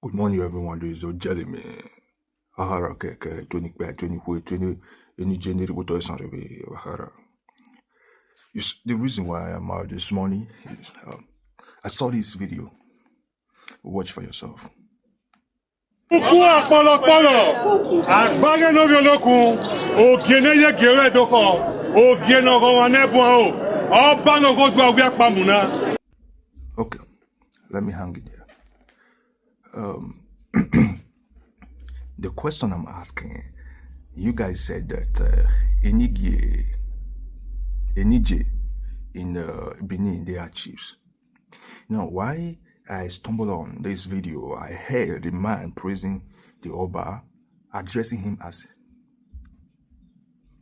Good morning, everyone. This is Ojelime. Ahara keke, Tony Kwe, Tony Hui, Tony, any gender, what else not to be Ahara. The reason why I'm out this morning is I saw this video. Watch for yourself. Kú ọ̀pọ̀lọpọ̀lọ̀ àgbáyé lórí olókun ògìnà yẹ gèrè dókọ̀ ògìnà ọkọ̀ wọn nẹ́bùn o ọba náà kó ju ọgbẹ́ pamùnà. Okay, let me hang it there. The question I'm asking, you guys said that Enije in Benin, they are chiefs. Now, why I stumbled on this video, I heard the man praising the Oba, addressing him as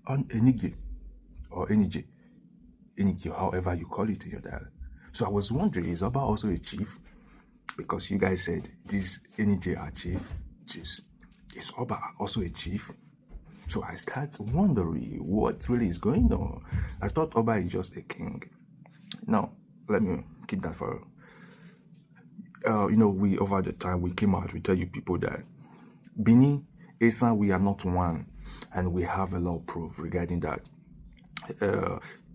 Enije or Enije, however you call it in your dialect. So I was wondering, is Oba also a chief? Because you guys said this Enije are chiefs. Is Oba also a chief? So I start wondering what really is going on. I thought Oba is just a king. Now, let me keep that for we over the time we came out, we tell you people that Benin, Esan, we are not one, and we have a lot of proof regarding that.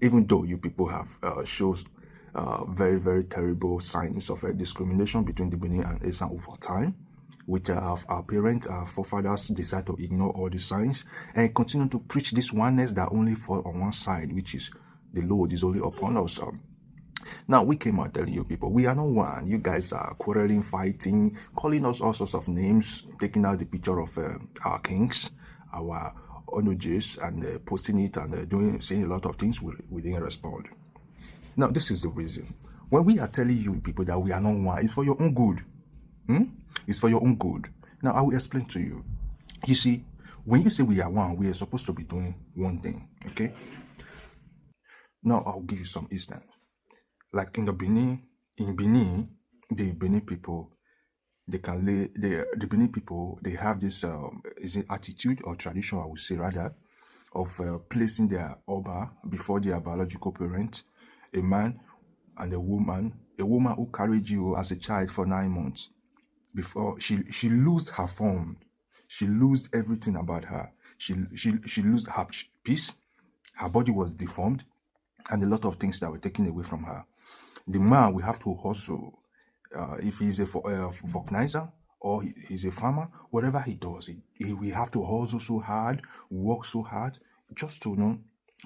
Even though you people have shows very, very terrible signs of discrimination between the Benin and Esan over time, which our parents, our forefathers decide to ignore all the signs and continue to preach this oneness that only fall on one side, which is the Lord is only upon us. Now, we came out telling you people, we are not one. You guys are quarreling, fighting, calling us all sorts of names, taking out the picture of our kings, our onoges, and posting it and saying a lot of things. We didn't respond. Now, this is the reason. When we are telling you people that we are not one, it's for your own good. It's for your own good. Now, I will explain to you. You see, when you say we are one, we are supposed to be doing one thing, okay? Now, I'll give you some instance. Like in Benin, the Benin people, the Benin people, they have this is it attitude or tradition, I would say rather, of placing their Oba before their biological parent, a man and a woman who carried you as a child for 9 months. Before she lost her form, she lost everything about her. She lost her peace. Her body was deformed, and a lot of things that were taken away from her. The man will have to hustle. If he's a vulcanizer or he's a farmer, whatever he does, he will have to hustle so hard, work so hard, just to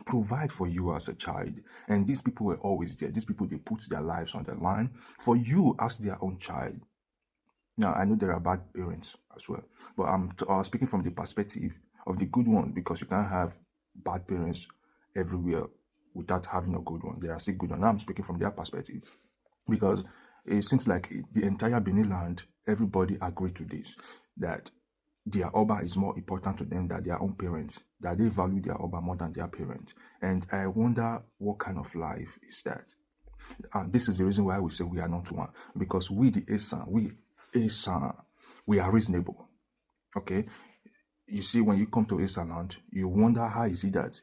provide for you as a child. And these people were always there. These people, they put their lives on the line for you as their own child. Now, I know there are bad parents as well, but I'm speaking from the perspective of the good ones, because you can't have bad parents everywhere without having a good one. There are still good ones. Now I'm speaking from their perspective, because it seems like the entire Benin land, everybody agreed to this, that their Oba is more important to them than their own parents, that they value their Oba more than their parents. And I wonder what kind of life is that? And this is the reason why we say we are not one, because we, the Esan, we are reasonable. Okay? You see, when you come to Esan land, you wonder how is it that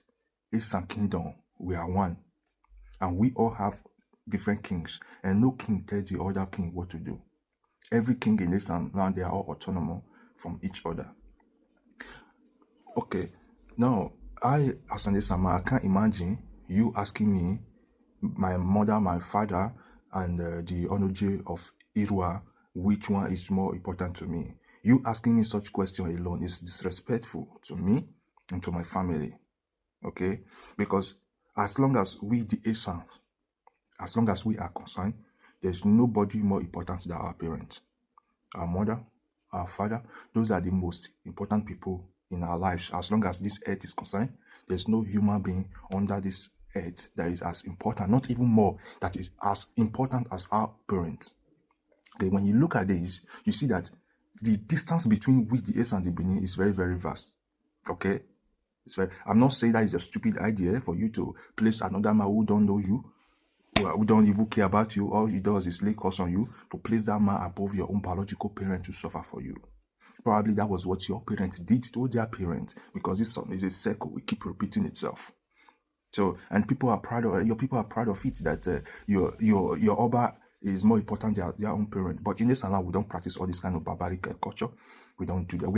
Esan kingdom, we are one, and we all have different kings, and no king tells the other king what to do. Every king in Esan land, they are all autonomous from each other. Okay, now I, as an Esama, I can't imagine you asking me, my mother, my father, and the Onoje of Irua, which one is more important to me. You asking me such question alone is disrespectful to me and to my family. Okay, because as long as we, the Esans, as long as we are concerned, there's nobody more important than our parents. Our mother, our father, those are the most important people in our lives. As long as this earth is concerned, there's no human being under this earth that is as important, not even more, that is as important as our parents. Okay, when you look at this, you see that the distance between we, the Esan and the Benin, is very, very vast. Okay? I'm not saying that it's a stupid idea for you to place another man who don't know you, who don't even care about you. All he does is lay curse on you, to place that man above your own biological parent to suffer for you. Probably that was what your parents did to their parents, because this is a circle, it keep repeating itself. So, and people are proud of your people are proud of it, that your Oba is more important than their own parent. But in Esala, we don't practice all this kind of barbaric culture. We don't do that.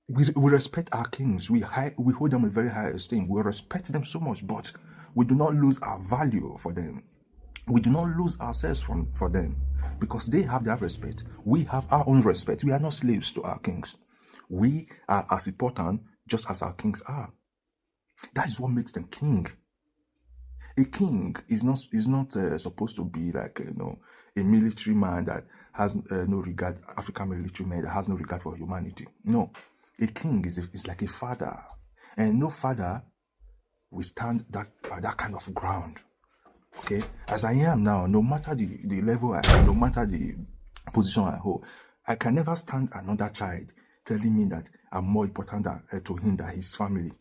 We respect our kings. We hold them in very high esteem. We respect them so much, but we do not lose our value for them. We do not lose ourselves for them because they have their respect. We have our own respect. We are not slaves to our kings. We are as important just as our kings are. That is what makes them king. A king is not supposed to be like a military man that has no regard. African military man that has no regard for humanity. No, a king is like a father, and no father will stand that kind of ground. Okay, as I am now, no matter the level I am, no matter the position I hold, I can never stand another child telling me that I'm more important to him than his family.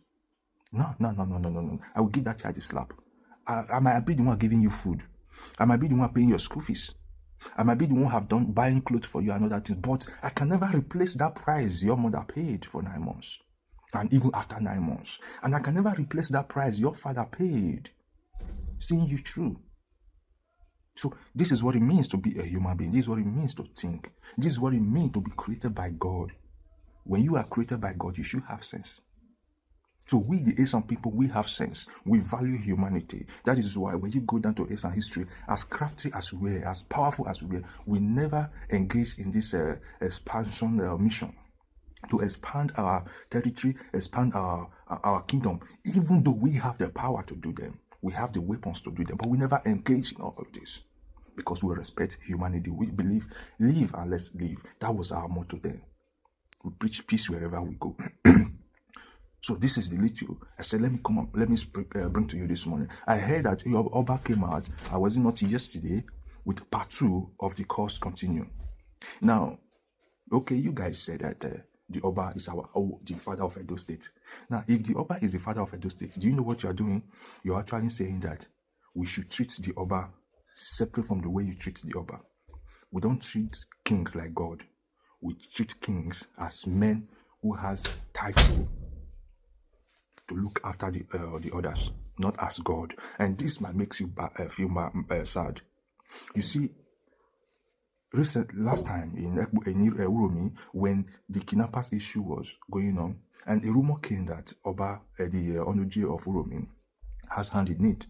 No. I will give that child a slap. I might be the one giving you food. I might be the one paying your school fees. I might be the one have done buying clothes for you and other things. But I can never replace that price your mother paid for 9 months. And even after 9 months. And I can never replace that price your father paid. Seeing you through. So this is what it means to be a human being. This is what it means to think. This is what it means to be created by God. When you are created by God, you should have sense. So we, the Esan people, we have sense. We value humanity. That is why when you go down to Esan history, as crafty as we were, as powerful as we were, we never engage in this expansion mission to expand our territory, expand our kingdom, even though we have the power to do them. We have the weapons to do them, but we never engage in all of this because we respect humanity. We believe, live and let's live. That was our motto then. We preach peace wherever we go. So this is the little. I said, let me come up, let me bring to you this morning. I heard that your Oba came out, I was not yesterday, with part 2 of the course continue. Now, okay, you guys said that the Oba is the father of Edo State. Now, if the Oba is the father of Edo State, do you know what you are doing? You're actually saying that we should treat the Oba separate from the way you treat the Oba. We don't treat kings like God. We treat kings as men who has title to look after the others, not as God. And this might make you feel sad. You see, last time in Uromi, when the kidnappers issue was going on, and a rumor came that Oba, the Onoji of Uromi, has hand in it.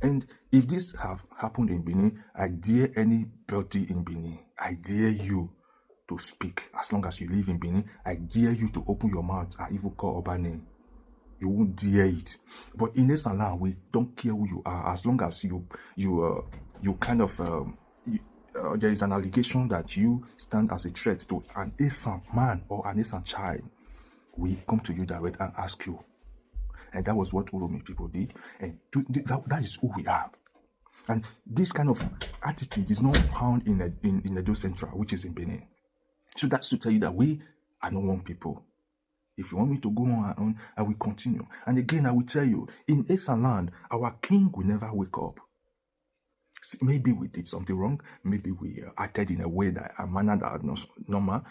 And if this have happened in Benin, I dare anybody in Benin, I dare you to speak. As long as you live in Benin, I dare you to open your mouth and even call Oba name. You won't dare it. But in this land, we don't care who you are. As long as you kind of there is an allegation that you stand as a threat to an Esan man or an Esan child, we come to you direct and ask you. And that was what Uromi people did. And that is who we are. And this kind of attitude is not found in Edo Central, which is in Benin. So that's to tell you that we are not one people. If you want me to go on, I will continue. And again, I will tell you, in Esan land, our king will never wake up. Maybe we did something wrong. Maybe we acted in a manner that was not normal.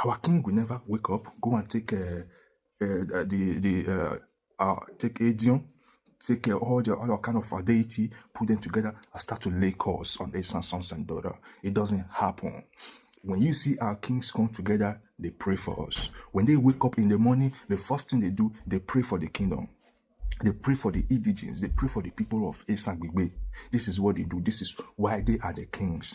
Our king will never wake up, go and take take Adion, take all the other kind of deity, put them together, and start to lay calls on Esan sons and daughter. It doesn't happen. When you see our kings come together, they pray for us. When they wake up in the morning, the first thing they do, they pray for the kingdom. They pray for the indigenes. They pray for the people of Esan Gbigbe. This is what they do. This is why they are the kings.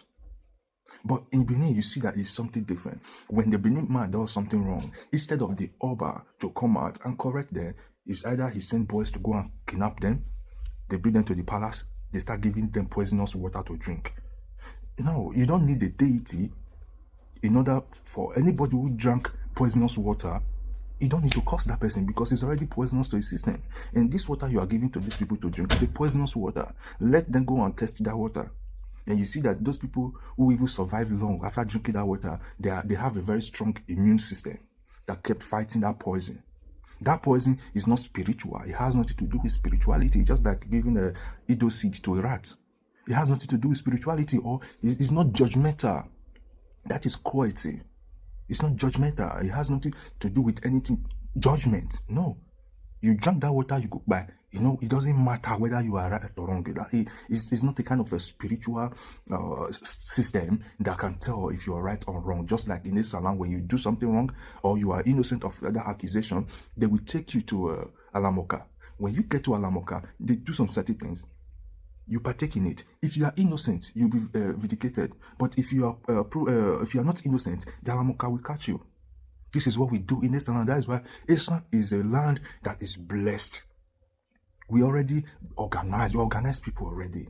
But in Benin, you see that it's something different. When the Benin man does something wrong, instead of the Oba to come out and correct them, it's either he sent boys to go and kidnap them, they bring them to the palace, they start giving them poisonous water to drink. No, you don't need the deity in order for anybody who drank poisonous water. You don't need to curse that person because it's already poisonous to his system. And this water you are giving to these people to drink is a poisonous water. Let them go and test that water. And you see that those people who even survive long after drinking that water, they have a very strong immune system that kept fighting that poison. That poison is not spiritual. It has nothing to do with spirituality. Just like giving a Ido seed to a rat. It has nothing to do with spirituality, or it's not judgmental. That is cruelty. It's not judgmental. It has nothing to do with anything. Judgment. No. You drink that water, you go by. You know, it doesn't matter whether you are right or wrong. It's not a kind of a spiritual system that can tell if you are right or wrong. Just like in Islam, when you do something wrong or you are innocent of that accusation, they will take you to Alamoka. When you get to Alamoka, they do some certain things. You partake in it. If you are innocent, you'll be vindicated. But if you are not innocent, the Alamoka will catch you. This is what we do in Eastern land. That is why Eastern is a land that is blessed. We already organize people already.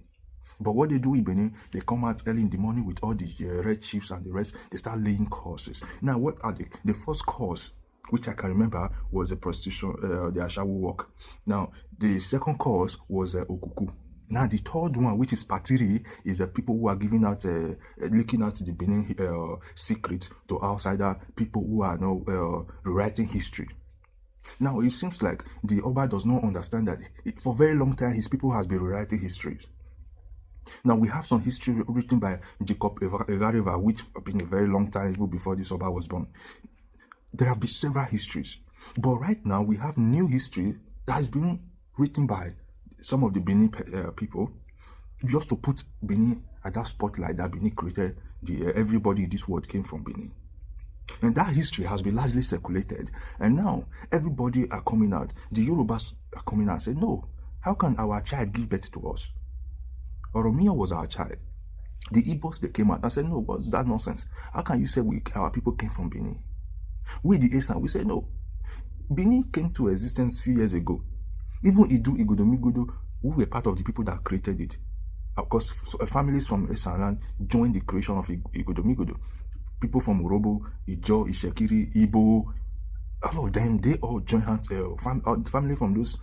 But what they do in Benin, they come out early in the morning with all the red chiefs and the rest. They start laying courses. Now, what are the first course, which I can remember, was the prostitution, the Ashawo work. Now, the second course was Okuku. Now, the third one, which is Patiri, is the people who are giving out, leaking out the Benin secret to outsider people who are now rewriting history. Now, it seems like the Oba does not understand that for a very long time, his people has been rewriting histories. Now, we have some history written by Jacob Egareva, which have been a very long time, even before this Oba was born. There have been several histories. But right now, we have new history that has been written by some of the Benin people, just to put Benin at that spotlight that Benin created. Everybody in this world came from Benin. And that history has been largely circulated. And now, everybody are coming out. The Yorubas are coming out and say, no, how can our child give birth to us? Oromia was our child. The Igbos, they came out and said, no, what's that nonsense? How can you say our people came from Benin? We, the Esan, we say, no. Benin came to existence a few years ago. Even Idu, Igodomigodo, we were part of the people that created it. Of course, families from Esan land joined the creation of Igodomigodo. People from Urobo, Ijo, Ishekiri, Igbo, all of them, they all join hands, family from those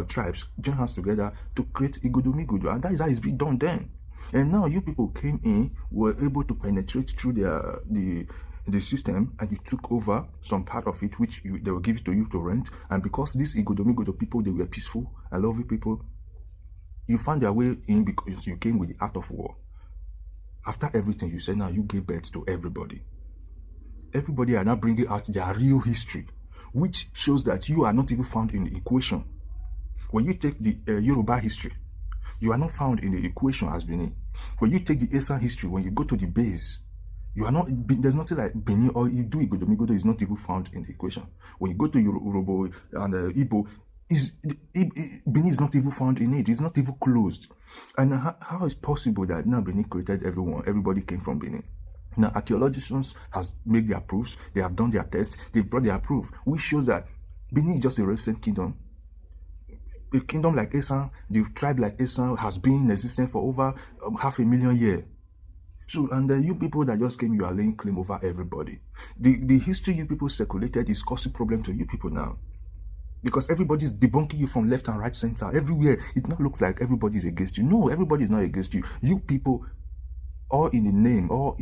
tribes join hands together to create Igodomigodo. And that is how it's been done then. And now you people came in, were able to penetrate through the system, and you took over some part of it, which they will give it to you to rent. And because these Igodomigodo people, they were peaceful and lovely people, you found your way in because you came with the art of war. After everything, you said, now you gave birth to everybody. Everybody are now bringing out their real history, which shows that you are not even found in the equation. When you take the Yoruba history, you are not found in the equation as Benin. When you take the Esan history, when you go to the base, you are not, there's nothing like Benin or Idu Igodomigodo is not even found in the equation. When you go to Urobo and Igbo, Benin is not even found in it. It's not even closed. And how is possible that now Benin created everyone? Everybody came from Benin. Now, archaeologists has made their proofs. They have done their tests. They brought their proof, which shows that Benin is just a recent kingdom. A kingdom like Esan, the tribe like Esan has been in existence for over 500,000 years. So, and you people that just came, you are laying claim over everybody. The history you people circulated is causing problem to you people now. Because everybody's debunking you from left and right center. Everywhere, it now looks like everybody's against you. No, everybody's not against you. You people, all in the name, or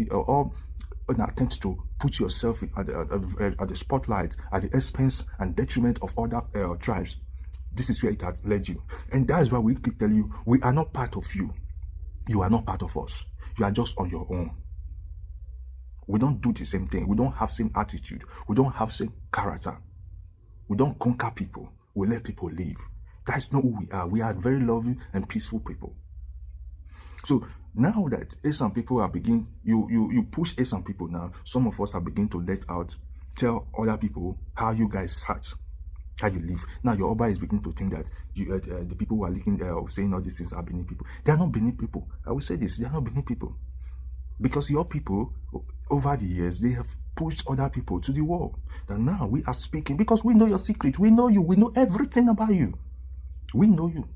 an attempt to put yourself at the spotlight, at the expense and detriment of other tribes. This is where it has led you. And that is why we keep telling you, we are not part of you. You are not part of us. You are just on your own. We don't do the same thing. We don't have same attitude. We don't have same character. We don't conquer people. We let people live. That's not who we are. We are very loving and peaceful people. So now that Esan people are beginning, you push Esan people now. Some of us are beginning to let out, tell other people how you guys start, how you live. Now your Oba is beginning to think that the people who are leaking, saying all these things are Benin people. They are not Benin people. I will say this: they are not Benin people, because your people over the years they have pushed other people to the wall. And now we are speaking because we know your secret. We know you. We know everything about you. We know you.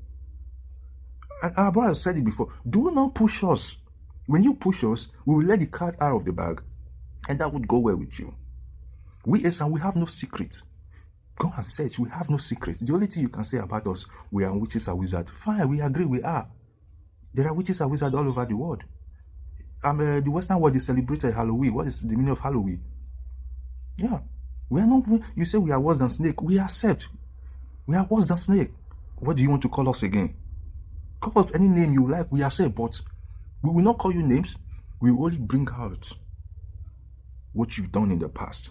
And our brother said it before. Do not push us. When you push us, we will let the cat out of the bag, and that would go well with you. We Esan, we have no secret. Go and search. We have no secrets. The only thing you can say about us, we are witches and wizards. Fine, we agree, we are. There are witches and wizards all over the world. The Western world is celebrated Halloween. What is the meaning of Halloween? Yeah. We are not. You say we are worse than snake. We accept. We are worse than snake. What do you want to call us again? Call us any name you like. We accept, but we will not call you names. We will only bring out what you've done in the past.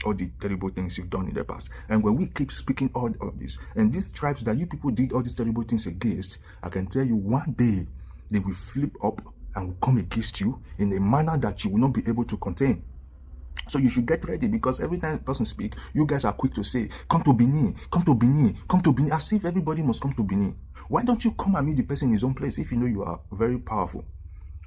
all the terrible things you've done in the past. And when we keep speaking all of this, and these tribes that you people did all these terrible things against, I can tell you one day they will flip up and will come against you in a manner that you will not be able to contain. So you should get ready, because every time a person speaks, you guys are quick to say, come to Benin, come to Benin, come to Benin, as if everybody must come to Benin. Why don't you come and meet the person in his own place if you know you are very powerful?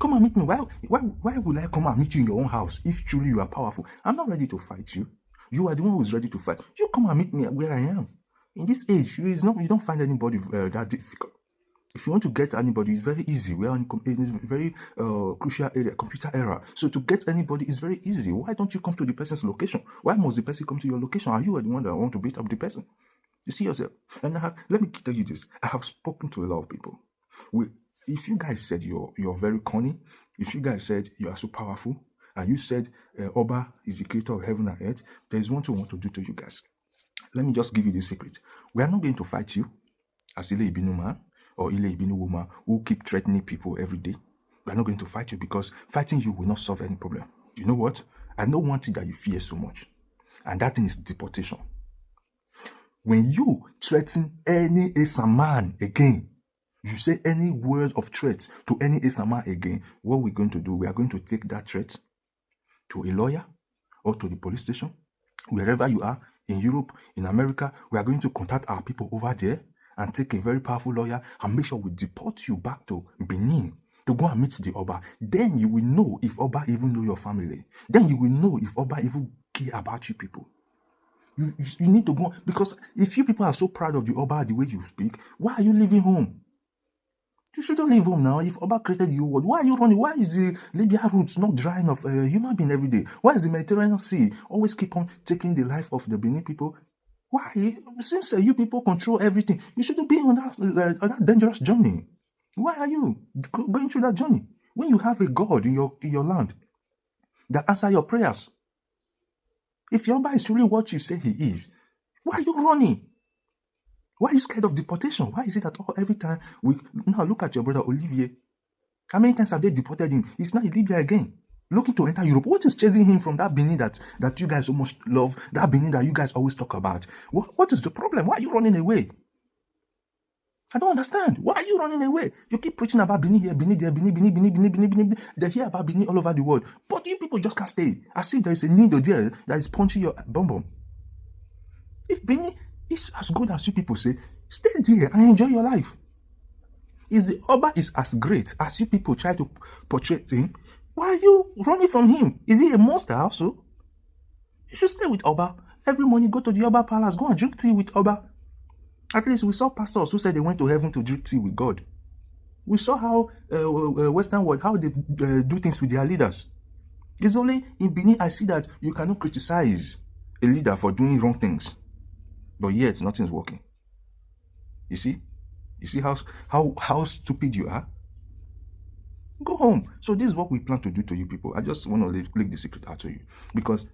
Come and meet me. Why would I come and meet you in your own house if truly you are powerful? I'm not ready to fight you. You are the one who is ready to fight. You come and meet me where I am. In this age, you don't find anybody that difficult. If you want to get anybody, it's very easy. We are in a very crucial area, computer era. So to get anybody is very easy. Why don't you come to the person's location? Why must the person come to your location? Are you the one that want to beat up the person? You see yourself. And let me tell you this. I have spoken to a lot of people. If you guys said you're very corny, if you guys said you are so powerful, and you said Oba is the creator of heaven and earth, there is one thing I want to do to you guys. Let me just give you the secret. We are not going to fight you as Ile Ibinu man or Ile Ibinu woman who keep threatening people every day. We are not going to fight you, because fighting you will not solve any problem. You know what? I know one thing that you fear so much, and that thing is deportation. When you threaten any Esan man again, you say any word of threat to any Esan man again, what we're going to do, we are going to take that threat to a lawyer or to the police station, wherever you are, in Europe, in America. We are going to contact our people over there and take a very powerful lawyer and make sure we deport you back to Benin to go and meet the Oba. Then you will know if Oba even know your family. Then you will know if Oba even care about you people. You need to go, because if you people are so proud of the Oba, the way you speak, why are you leaving home? You shouldn't leave home now. If Oba created you, why are you running? Why is the Libya roots not drying of a human being every day? Why is the Mediterranean Sea always keep on taking the life of the Benin people? Why? Since you people control everything, you shouldn't be on that dangerous journey. Why are you going through that journey when you have a God in your land that answer your prayers? If your Oba is truly what you say he is, why are you running? Why are you scared of deportation? Why is it that every time now look at your brother Olivier? How many times have they deported him? He's not in Libya again, looking to enter Europe. What is chasing him from that Benin that you guys so much love, that Benin that you guys always talk about? What is the problem? Why are you running away? I don't understand. Why are you running away? You keep preaching about Benin here, Benin there, Benin. They hear about Benin all over the world. But you people just can't stay. As if there is a needle there that is punching your bum. If Benin is as good as you people say, stay there and enjoy your life. If the Oba is as great as you people try to portray him, why are you running from him? Is he a monster also? You should stay with Oba. Every morning go to the Oba palace, go and drink tea with Oba. At least we saw pastors who said they went to heaven to drink tea with God. We saw how Western world, how they do things with their leaders. It's only in Benin I see that you cannot criticize a leader for doing wrong things. But yet, nothing's working. You see? You see how stupid you are? Go home. So this is what we plan to do to you people. I just want to leak the secret out to you. Because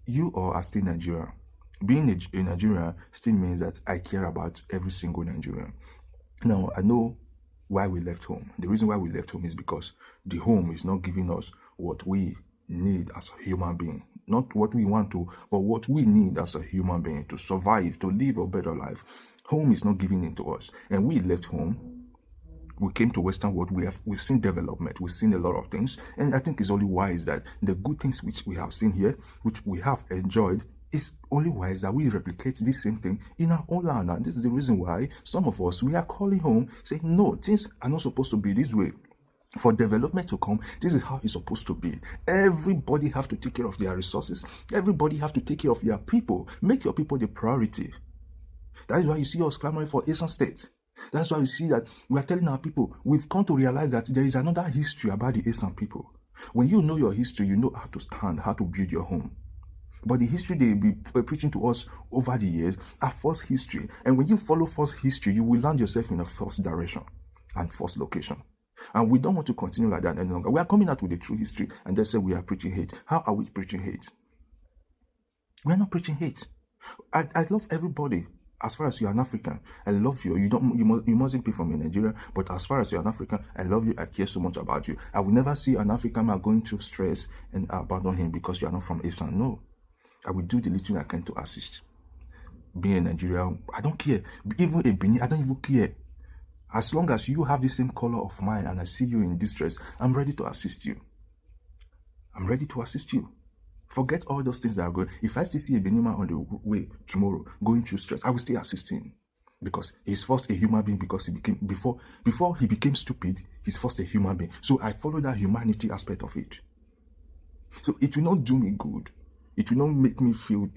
you all are still Nigerian. Being a Nigerian still means that I care about every single Nigerian. Now, I know why we left home. The reason why we left home is because the home is not giving us what we need as a human being. Not what we want to, but what we need as a human being to survive, to live a better life. Home is not giving it to us. And we left home. We came to Western world. We've seen development. We've seen a lot of things. And I think it's only wise that the good things which we have seen here, which we have enjoyed, it's only wise that we replicate this same thing in our own land. And this is the reason why some of us, we are calling home, saying, no, things are not supposed to be this way. For development to come, this is how it's supposed to be. Everybody have to take care of their resources. Everybody have to take care of their people. Make your people the priority. That is why you see us clamoring for Esan State. That's why we see that we are telling our people, we've come to realize that there is another history about the Esan people. When you know your history, you know how to stand, how to build your home. But the history they be preaching to us over the years are false history. And when you follow false history, you will land yourself in a false direction and false location. And we don't want to continue like that any longer. We are coming out with the true history and they say we are preaching hate. How are we preaching hate? We are not preaching hate. I love everybody. As far as you are an African, I love you. You mustn't be from Nigeria, but as far as you are an African, I love you. I care so much about you. I will never see an African man going through stress and abandon him because you are not from Esan. No. I will do the little I can to assist. Being a Nigerian, I don't care. Even a Benin, I don't even care. As long as you have the same color of mine and I see you in distress, I'm ready to assist you. I'm ready to assist you. Forget all those things that are going. If I still see a Benin man on the way tomorrow going through stress, I will still assist him. Because he's first a human being, because he became, before he became stupid, he's first a human being. So I follow that humanity aspect of it. So it will not do me good. It will not make me feel,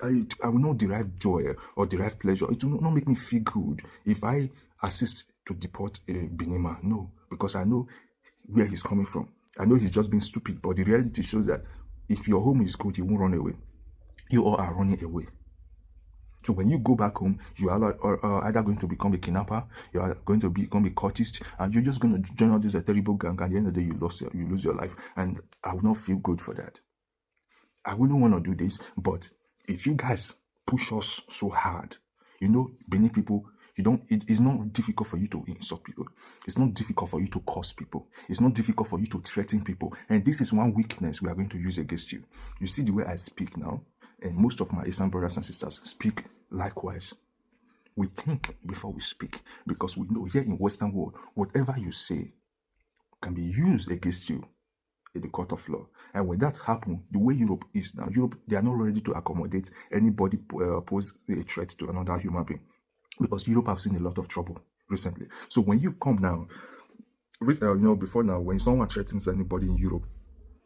I will not derive joy or derive pleasure. It will not make me feel good if I assist to deport a Benin man. No, because I know where he's coming from. I know he's just being stupid, but the reality shows that if your home is good, you won't run away. You all are running away. So when you go back home, you are either going to become a kidnapper, you are going to become a cultist, and you're just going to join all this terrible gang. At the end of the day, you lose your life, and I will not feel good for that. I wouldn't want to do this, but if you guys push us so hard, Benin people, it's not difficult for you to insult people. It's not difficult for you to curse people. It's not difficult for you to threaten people. And this is one weakness we are going to use against you. You see the way I speak now, and most of my Eastern brothers and sisters speak likewise. We think before we speak, because we know here in Western world, whatever you say can be used against you in the court of law. And when that happens, the way Europe is now, they are not ready to accommodate anybody pose a threat to another human being. Because Europe have seen a lot of trouble recently. So when you come now, before now, when someone threatens anybody in Europe,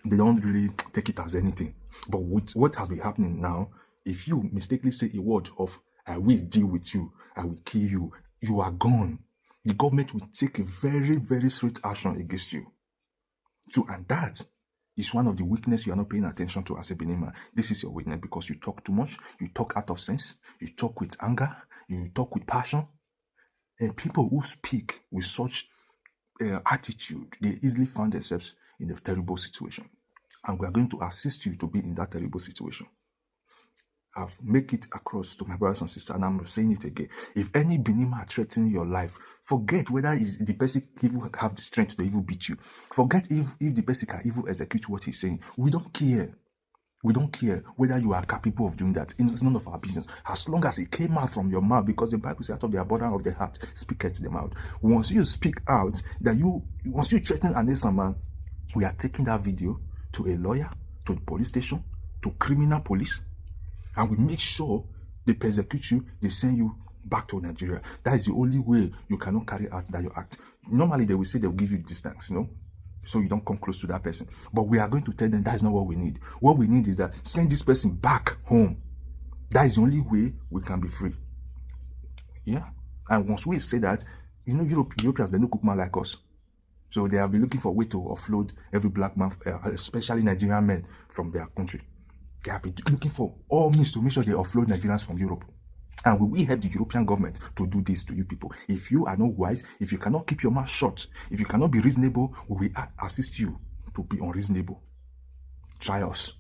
they don't really take it as anything. But with what has been happening now, if you mistakenly say a word of, I will deal with you, I will kill you, you are gone. The government will take a very, very strict action against you. So, and that is one of the weaknesses you are not paying attention to as a Benin man. This is your weakness, because you talk too much, you talk out of sense, you talk with anger, you talk with passion. And people who speak with such attitude, they easily find themselves in a terrible situation. And we are going to assist you to be in that terrible situation. I've made it across to my brothers and sisters, and I'm saying it again. If any Benin man threatening your life, forget whether the person even have the strength to even beat you. Forget if the person can even execute what he's saying. We don't care. We don't care whether you are capable of doing that. It's none of our business. As long as it came out from your mouth, because the Bible says, out of the abundance of the heart, speaketh the mouth. Once you speak out, once you threaten an innocent man, we are taking that video to a lawyer, to the police station, to criminal police, and we make sure they persecute you, they send you back to Nigeria. That is the only way you cannot carry out that your act. Normally, they will say they'll give you distance, so you don't come close to that person. But we are going to tell them that is not what we need. What we need is that send this person back home. That is the only way we can be free. Yeah. And once we say that, Europeans, they don't cook man like us. So they have been looking for a way to offload every black man, especially Nigerian men, from their country. They have been looking for all means to make sure they offload Nigerians from Europe. And we will help the European government to do this to you people. If you are not wise, if you cannot keep your mouth shut, if you cannot be reasonable, we will assist you to be unreasonable. Try us.